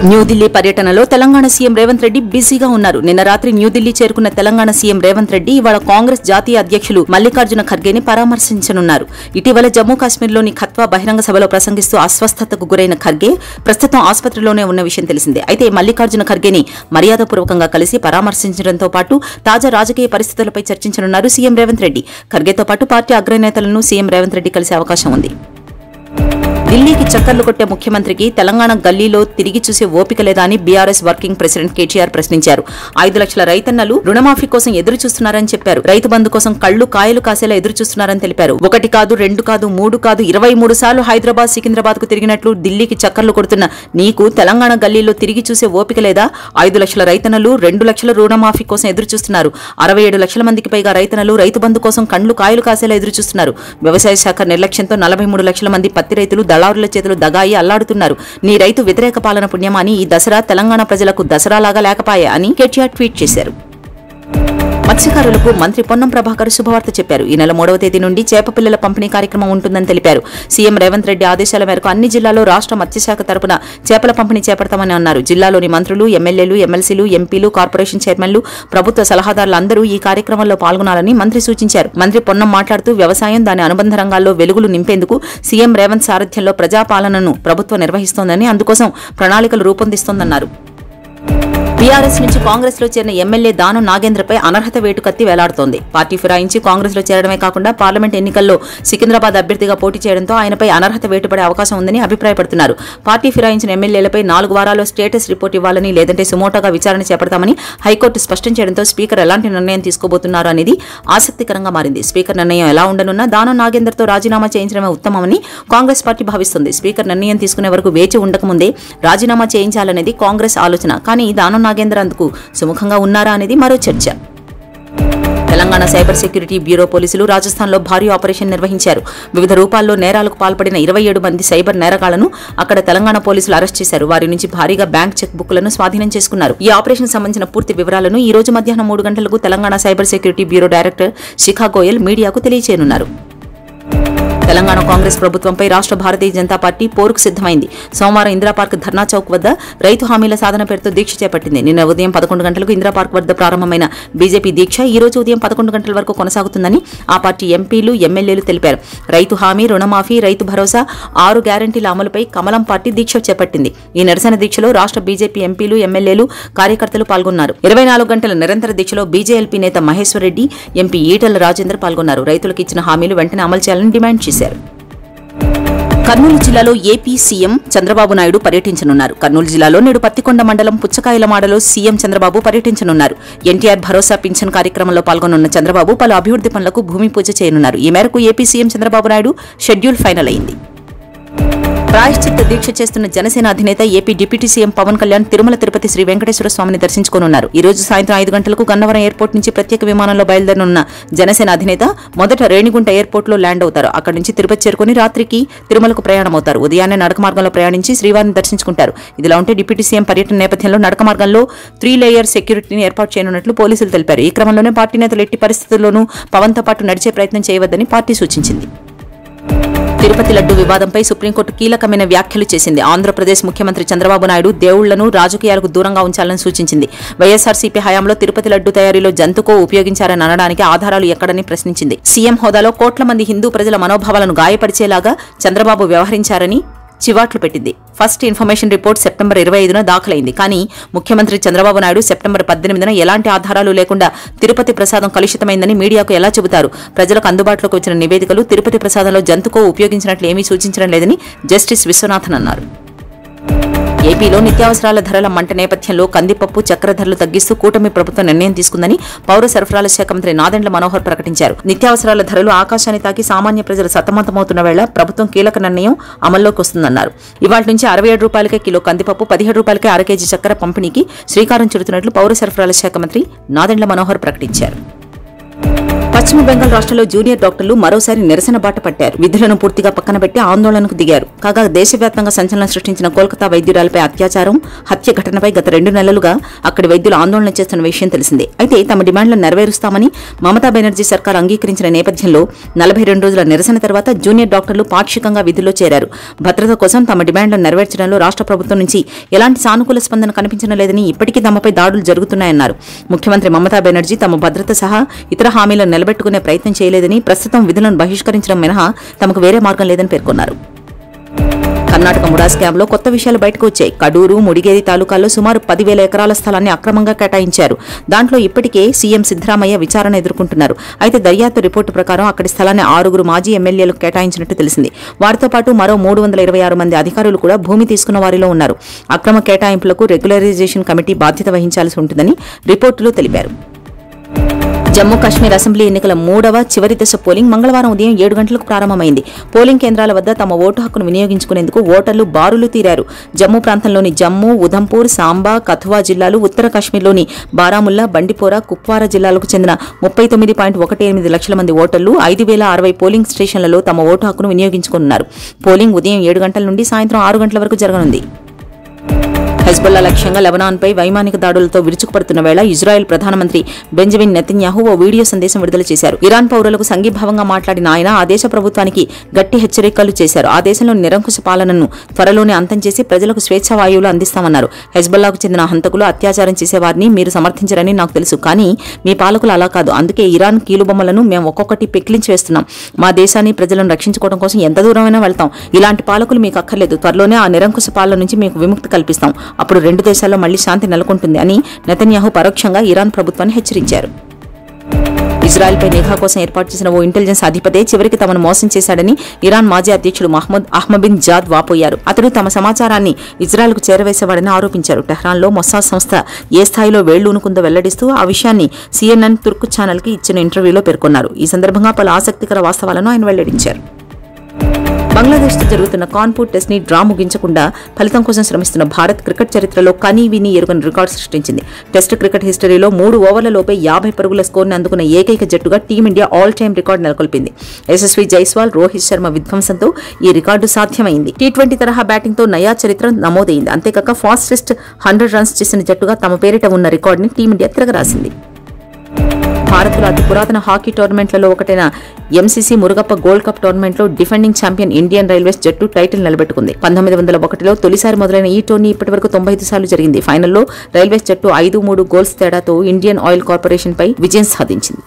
న్యూఢిల్లీ పర్యటనలో తెలంగాణ సీఎం రేవంత్ రెడ్డి బిజీగా ఉన్నారు. నిన్న రాత్రి న్యూఢిల్లీ చేరుకున్న తెలంగాణ సీఎం రేవంత్ రెడ్డి ఇవాళ కాంగ్రెస్ జాతీయ అధ్యక్షులు మల్లికార్జున ఖర్గేని పరామర్శించనున్నారు. ఇటీవల జమ్మూ కాశ్మీర్లోని ఖత్వా బహిరంగ సభలో ప్రసంగిస్తూ అస్వస్థతకు గురైన ఖర్గే ప్రస్తుతం ఆసుపత్రిలోనే ఉన్న విషయం తెలిసిందే. అయితే మల్లికార్జున ఖర్గేని మర్యాదపూర్వకంగా కలిసి పరామర్శించడంతో పాటు తాజా రాజకీయ పరిస్థితులపై చర్చించనున్నారు సీఎం రేవంత్ రెడ్డి. ఖర్గేతో పాటు పార్టీ అగ్రనేతలను సీఎం రేవంత్ రెడ్డి కలిసే అవకాశం ఉంది. ఢిల్లీకి చక్కర్లు కొట్టే ముఖ్యమంత్రికి తెలంగాణ గల్లీలో తిరిగి చూసే ఓపిక లేదా అని బీఆర్ఎస్ వర్కింగ్ ప్రెసిడెంట్ కేటీఆర్ ప్రశ్నించారు. 5 లక్షల రైతన్నలు రుణమాఫీ కోసం ఎదురు చూస్తున్నారని చెప్పారు. రైతు బంధు కోసం కళ్లు కాయలు కాసేలా ఎదురు చూస్తున్నారని తెలిపారు. 1 కాదు 2 కాదు 3 కాదు 23 సార్లు హైదరాబాద్ సికింద్రాబాద్ కు తిరిగినట్లు ఢిల్లీకి చక్కర్లు కొడుతున్న నీకు తెలంగాణ గల్లీలో తిరిగి చూసే ఓపిక లేదా? 5 లక్షల రైతన్నలు 2 లక్షల రుణమాఫీ కోసం ఎదురు చూస్తున్నారు. 67 లక్షల మందికి పైగా రైతన్నలు రైతు బంధు కోసం కళ్లు కాయలు కాసేలా ఎదురు చూస్తున్నారు. వ్యవసాయ శాఖ నిర్లక్ష్యంతో 43 లక్షల మంది పత్తి రైతులు దళారుల చేతులు దగాయి అల్లాడుతున్నారు. నీ రైతు వ్యతిరేక పాలన పుణ్యమాని ఈ దసరా తెలంగాణ ప్రజలకు దసరాలాగా లేకపాయే అని కేటీఆర్ ట్వీట్ చేశారు. మత్స్యకారులకు మంత్రి పొన్నం ప్రభాకర్ శుభవార్త చెప్పారు. ఈ నెల 3వ తేదీ నుండి చేప పిల్లల పంపిణీ కార్యక్రమం ఉంటుందని తెలిపారు. సీఎం రేవంత్ రెడ్డి ఆదేశాల మేరకు అన్ని జిల్లాల్లో రాష్ట్ర మత్స్యశాఖ తరపున చేపల పంపిణీ చేపడతామని అన్నారు. జిల్లాలోని మంత్రులు, ఎమ్మెల్యేలు, ఎమ్మెల్సీలు, ఎంపీలు, కార్పొరేషన్ చైర్మన్లు, ప్రభుత్వ సలహాదారులందరూ ఈ కార్యక్రమంలో పాల్గొనాలని మంత్రి సూచించారు. మంత్రి పొన్నం మాట్లాడుతూ వ్యవసాయం, దాని అనుబంధ రంగాల్లో వెలుగులు నింపేందుకు సీఎం రేవంత్ సారథ్యంలో ప్రజాపాలనను ప్రభుత్వం నిర్వహిస్తోందని, అందుకోసం ప్రణాళికలు రూపొందిస్తోందన్నారు. బీఆర్ఎస్ నుంచి కాంగ్రెస్ లో చేరిన ఎమ్మెల్యే దానం నాగేంద్రపై అనర్హత వేటు కత్తి వేలాడుతోంది. పార్టీ ఫిరాయించి కాంగ్రెస్ లో చేరడమే కాకుండా పార్లమెంట్ ఎన్నికల్లో సికింద్రాబాద్ అభ్యర్థిగా పోటీ చేయడంతో ఆయనపై అనర్హత వేటు పడే అవకాశం ఉందని అభిప్రాయపడుతున్నారు. పార్టీ ఫిరాయించిన ఎమ్మెల్యేలపై 4 వారాల్లో స్టేటస్ రిపోర్ట్ ఇవ్వాలని, లేదంటే సుమోటోగా విచారణ చేపడతామని హైకోర్టు స్పష్టం చేయడంతో స్పీకర్ ఎలాంటి నిర్ణయం తీసుకోబోతున్నారు అనేది ఆసక్తికరంగా మారింది. స్పీకర్ నిర్ణయం ఎలా ఉండనున్నా దానం నాగేందర్తో రాజీనామా చేయించడమే ఉత్తమమని కాంగ్రెస్ పార్టీ భావిస్తుంది. స్పీకర్ నిర్ణయం తీసుకునే వరకు వేచి ఉండకముందే రాజీనామా చేయించాలనేది కాంగ్రెస్ ఆలోచన. కానీ దానం నాగేందర్ అందుకు సుముఖంగా ఉన్నారా అనేది మరో చర్చ. తెలంగాణ సైబర్ సెక్యూరిటీ బ్యూరో పోలీసులు రాజస్థాన్లో భారీ ఆపరేషన్ నిర్వహించారు. వివిధ రూపాల్లో నేరాలకు పాల్పడిన 27 మంది సైబర్ నేరగాళ్లను అక్కడ తెలంగాణ పోలీసులు అరెస్ట్ చేశారు. వారి నుంచి భారీగా బ్యాంక్ చెక్ బుక్లను స్వాధీనం చేసుకున్నారు. ఈ ఆపరేషన్ సంబంధించిన పూర్తి వివరాలను ఈ రోజు మధ్యాహ్నం 3 గంటలకు Telangana cyber security bureau director Shikha Goyal మీడియాకు తెలియజేయనున్నారు. తెలంగాణ కాంగ్రెస్ ప్రభుత్వంపై రాష్ట్ర భారతీయ జనతా పార్టీ పోరుకు సిద్దమైంది. సోమవారం ఇందిరాపార్క్ ధర్నా చౌక్ వద్ద రైతు హామీల సాధన పేరుతో దీక్ష చేపట్టింది. నిన్న ఉదయం 11 గంటలకు ఇందిరాపార్క్ వద్ద ప్రారంభమైన బీజేపీ దీక్ష ఈ రోజు ఉదయం 11 గంటల వరకు కొనసాగుతుందని ఆ పార్టీ ఎంపీలు, ఎమ్మెల్యేలు తెలిపారు. రైతు హామీ, రుణమాఫీ, రైతు భరోసా, 6 గ్యారంటీల అమలుపై కమలం పార్టీ దీక్ష చేపట్టింది. ఈ నిరసన దీక్షలో రాష్ట్ర బీజేపీ ఎంపీలు, ఎమ్మెల్యేలు, కార్యకర్తలు పాల్గొన్నారు. 24 గంటల నిరంతర దీక్షలో బీజేఎల్పీ నేత మహేశ్వర్ రెడ్డి, ఎంపీ ఈటెల రాజేందర్ పాల్గొన్నారు. రైతులకు ఇచ్చిన హామీలు వెంటనే అమలు చేయాలని డిమాండ్ చేశారు. కర్నూలు జిల్లాలో ఏపీ సీఎం చంద్రబాబు నాయుడు పర్యటించనున్నారు. కర్నూలు జిల్లాలో నేడు పత్తికొండ మండలం పుచ్చకాయలమాడలో సీఎం చంద్రబాబు పర్యటించనున్నారు. ఎన్టీఆర్ భరోసా పింఛన్ కార్యక్రమంలో పాల్గొనున్న చంద్రబాబు పలు అభివృద్ధి పనులకు భూమి పూజ చేయనున్నారు. ఈ మేరకు AP CM Chandrababu Naidu schedule final అయింది. ప్రాయశ్చిత్త దీక్ష చేస్తున్న జనసేన అధినేత AP deputy CM Pawan Kalyan Tirumala Tirupati Sri Venkateswara స్వామిని దర్శించుకోనున్నారు. ఈ రోజు సాయంత్రం 5 గంటలకు గన్నవరం ఎయిర్పోర్ట్ నుంచి ప్రత్యేక విమానంలో బయలుదేరనున్న జనసేన అధినేత మొదట రేణిగుంట ఎయిర్పోర్ట్ లో ల్యాండ్ అవుతారు. అక్కడి నుంచి తిరుపతి చేరుకుని రాత్రికి తిరుమలకు ప్రయాణమవుతారు. ఉదయాన్నే నడక మార్గంలో ప్రయాణించి శ్రీవారిని దర్శించుకుంటారు. ఇదిలా ఉంటే డిప్యూటీ సీఎం పర్యటన నేపథ్యంలో నడక మార్గంలో 3 లేయర్ సెక్యూరిటీని ఏర్పాటు చేయనున్నట్లు పోలీసులు తెలిపారు. ఈ క్రమంలోనే పార్టీ నేతలు ఎట్టి పరిస్థితుల్లోనూ పవన్తో పాటు నడిచే ప్రయత్నం చేయవద్దని పార్టీ సూచించింది. తిరుపతి లడ్డు వివాదంపై సుప్రీంకోర్టు కీలకమైన వ్యాఖ్యలు చేసింది. ఆంధ్రప్రదేశ్ ముఖ్యమంత్రి చంద్రబాబు నాయుడు దేవుళ్లను రాజకీయాలకు దూరంగా ఉంచాలని సూచించింది. వైఎస్ఆర్సీపీ హయాంలో తిరుపతి లడ్డు తయారీలో జంతుకో ఉపయోగించారని అనడానికి ఆధారాలు ఎక్కడని ప్రశ్నించింది. సీఎం హోదాలో కోట్ల మంది హిందూ ప్రజల మనోభావాలను గాయపరిచేలాగా చంద్రబాబు వ్యవహరించారని చివాట్లు పెట్టింది. ఫస్ట్ ఇన్ఫర్మేషన్ రిపోర్ట్ సెప్టెంబర్ 25న దాఖలైంది. కానీ ముఖ్యమంత్రి చంద్రబాబు నాయుడు సెప్టెంబర్ 18న ఎలాంటి ఆధారాలు లేకుండా తిరుపతి ప్రసాదం కలుషితమైందని మీడియాకు ఎలా చెబుతారు? ప్రజలకు అందుబాటులోకి వచ్చిన నివేదికలు తిరుపతి ప్రసాదంలో జంతుకో ఉపయోగించినట్లు ఏమీ సూచించడం లేదని జస్టిస్ విశ్వనాథన్ అన్నారు. ఏపీలో నిత్యావసరాల ధరల మంట నేపథ్యంలో కందిపప్పు, చక్కెర ధరలు తగ్గిస్తూ కూటమి ప్రభుత్వం నిర్ణయం తీసుకుందని పౌర సరఫరాల శాఖ మంత్రి నాదెండ్ల మనోహర్ ప్రకటించారు. నిత్యావసరాల ధరలు ఆకాశాన్ని తాకి సామాన్య ప్రజలు సతమతమవుతున్న వేళ ప్రభుత్వం కీలక నిర్ణయం అమల్లోకి వస్తుందన్నారు. ఇవాళ నుంచి 67 రూపాయలకే కిలో కందిపప్పు, 17 రూపాయలకే అర కేజీ చక్కెర పంపిణీకి శ్రీకారం చుడుతున్నట్లు పౌర సరఫరాల శాఖ మంత్రి నాదెండ్ల మనోహర్ ప్రకటించారు. పశ్చిమ బెంగాల్ రాష్ట్రంలో జూనియర్ డాక్టర్లు మరోసారి నిరసన బాట పట్టారు. విధులను పూర్తిగా పక్కన పెట్టి ఆందోళనకు దిగారు. కాగా దేశవ్యాప్తంగా సంచలనం సృష్టించిన కోల్కతా వైద్యురాలపై అత్యాచారం, హత్య ఘటనపై గత 2 నెలలుగా అక్కడి వైద్యులు ఆందోళన చేస్తున్న విషయం తెలిసిందే. అయితే తమ డిమాండ్లను నెరవేరుస్తామని మమతా బెనర్జీ సర్కార్ అంగీకరించిన నేపథ్యంలో 42 రోజుల నిరసన తర్వాత జూనియర్ డాక్టర్లు పాక్షికంగా విధుల్లో చేరారు. భద్రత కోసం తమ డిమాండ్లను నెరవేర్చడంలో రాష్ట్ర ప్రభుత్వం నుంచి ఎలాంటి సానుకూల స్పందన కనిపించడం లేదని, ఇప్పటికీ తమపై దాడులు జరుగుతున్నాయన్నారు. ముఖ్యమంత్రి మమతా బెనర్జీ తమ భద్రత సహా ఇతర హామీలను నిలబెట్టుకునే ప్రయత్నం చేయలేదని, ప్రస్తుతం విధులను బహిష్కరించడం మినహా తమకు వేరే మార్గం లేదని పేర్కొన్నారు. కర్ణాటక ముడా స్కామ్లో కొత్త విషయాలు బయటకు వచ్చాయి. కడూరు, ముడిగేరి తాలూకాల్లో సుమారు 10,000 ఎకరాల స్థలాన్ని అక్రమంగా కేటాయించారు. దాంట్లో ఇప్పటికే సీఎం సిద్దరామయ్య విచారణ ఎదుర్కొంటున్నారు. అయితే దర్యాప్తు రిపోర్టు ప్రకారం అక్కడి స్థలాన్ని 6 మాజీ ఎమ్మెల్యేలకు కేటాయించినట్టు తెలిసింది. వారితో పాటు మరో 326 మంది అధికారులు కూడా భూమి తీసుకున్న వారిలో ఉన్నారు. అక్రమ కేటాయింపులకు రెగ్యులరైజేషన్ కమిటీ బాధ్యత వహించాల్సి ఉంటుందని రిపోర్టులో తెలిపారు. జమ్మూ కాశ్మీర్ అసెంబ్లీ ఎన్నికల 3వ చివరి దశ పోలింగ్ మంగళవారం ఉదయం 7 గంటలకు ప్రారంభమైంది. పోలింగ్ కేంద్రాల వద్ద తమ ఓటు హక్కును వినియోగించుకునేందుకు ఓటర్లు బారులు తీరారు. జమ్మూ ప్రాంతంలోని జమ్మూ, ఉధంపూర్, సాంబా, కథువా జిల్లాలు, ఉత్తర కాశ్మీర్లోని బారాముల్లా, బండిపోరా, కుప్వారా జిల్లాలకు చెందిన 39.18 లక్షల మంది ఓటర్లు 5,060 పోలింగ్ స్టేషన్లలో తమ ఓటు హక్కును వినియోగించుకున్నారు. పోలింగ్ ఉదయం 7 గంటల నుండి సాయంత్రం 6 గంటల వరకు జరగనుంది. హెజ్బొల్లా లక్ష్యంగా లెబనాన్పై వైమానిక దాడులతో విరుచుకుపడుతున్న వేళ ఇజ్రాయెల్ ప్రధానమంత్రి బెంజమిన్ నెతన్యాహు ఓ వీడియో సందేశం విడుదల చేశారు. ఇరాన్ పౌరులకు సంఘీభావంగా మాట్లాడిన ఆయన ఆ దేశ ప్రభుత్వానికి గట్టి హెచ్చరికలు చేశారు. ఆ దేశంలో నిరంకుశ పాలనను త్వరలోనే అంతం చేసి ప్రజలకు స్వేచ్ఛా వాయువులు అందిస్తామన్నారు. హెజ్బొల్లాకు చెందిన హంతకులు అత్యాచారం చేసేవారిని మీరు సమర్థించరని నాకు తెలుసు, కానీ మీ పాలకులు అలా కాదు. అందుకే ఇరాన్ కీలుబొమ్మలను మేము ఒక్కొక్కటి పెకిలించి వేస్తున్నాం. మా దేశాన్ని, ప్రజలను రక్షించుకోవడం కోసం ఎంత దూరమైనా వెళ్తాం. ఇలాంటి పాలకులు మీకు అక్కర్లేదు. త్వరలోనే ఆ నిరంకుశ పాలన నుంచి మీకు విముక్తి కల్పిస్తాం. అప్పుడు 2 దేశాల్లో మళ్లీ శాంతి నెలకొంటుంది అని నెతన్యాహు పరోక్షంగా ఇరాన్ ప్రభుత్వాన్ని హెచ్చరించారు. ఇజ్రాయెల్పై నిఘా కోసం ఏర్పాటు చేసిన ఓ ఇంటెలిజెన్స్ అధిపతే చివరికి తమను మోసం చేశాడని ఇరాన్ మాజీ అధ్యక్షుడు మహ్మద్ అహ్మదినెజాద్ వాపోయారు. అతడు తమ సమాచారాన్ని ఇజ్రాయెల్కు చేరవేసేవాడని ఆరోపించారు. టెహ్రాన్లో మొస్సాద్ సంస్థ ఏ స్థాయిలో వేళ్లూనుకుందో వెల్లడిస్తూ ఆ విషయాన్ని CNN తుర్కు ఛానల్కి ఇచ్చిన ఇంటర్వ్యూలో పేర్కొన్నారు. ఈ సందర్భంగా పలు ఆసక్తికర వాస్తవాలను ఆయన వెల్లడించారు. బంగ్లాదేశ్తో జరుగుతున్న కాన్పూర్ టెస్ట్ ని డ్రా ముగించకుండా ఫలితం కోసం శ్రమిస్తున్న భారత్ క్రికెట్ చరిత్రలో కనీ విని ఎరుగని రికార్డు సృష్టించింది. టెస్ట్ క్రికెట్ హిస్టరీలో 3 ఓవర్లలోపే 50 పరుగుల స్కోర్ని అందుకున్న ఏకైక జట్టుగా టీమిండియా ఆల్ టైమ్ రికార్డు నెలకొల్పింది. యశస్వి జైస్వాల్, రోహిత్ శర్మ విధ్వంసంతో ఈ రికార్డు సాధ్యమైంది. T20 తరహా బ్యాటింగ్తో నయా చరిత్ర నమోదైంది. అంతేకాక ఫాస్టెస్ట్ 100 రన్స్ చేసిన జట్టుగా తమ పేరిట ఉన్న రికార్డుని టీమిండియా తిరగరాసింది. భారత్లో అతి పురాతన హాకీ టోర్నమెంట్లలో ఒకటైన MCC మురుగప్ప గోల్డ్ కప్ టోర్నమెంట్లో డిఫెండింగ్ ఛాంపియన్ ఇండియన్ రైల్వేస్ జట్టు టైటిల్ నిలబెట్టుకుంది. 1901లో తొలిసారి మొదలైన ఈ టోర్నీ ఇప్పటివరకు 95 సార్లు జరిగింది. ఫైనల్లో రైల్వేస్ జట్టు 5-3 గోల్స్ తేడాతో ఇండియన్ ఆయిల్ కార్పొరేషన్ పై విజయం సాధించింది.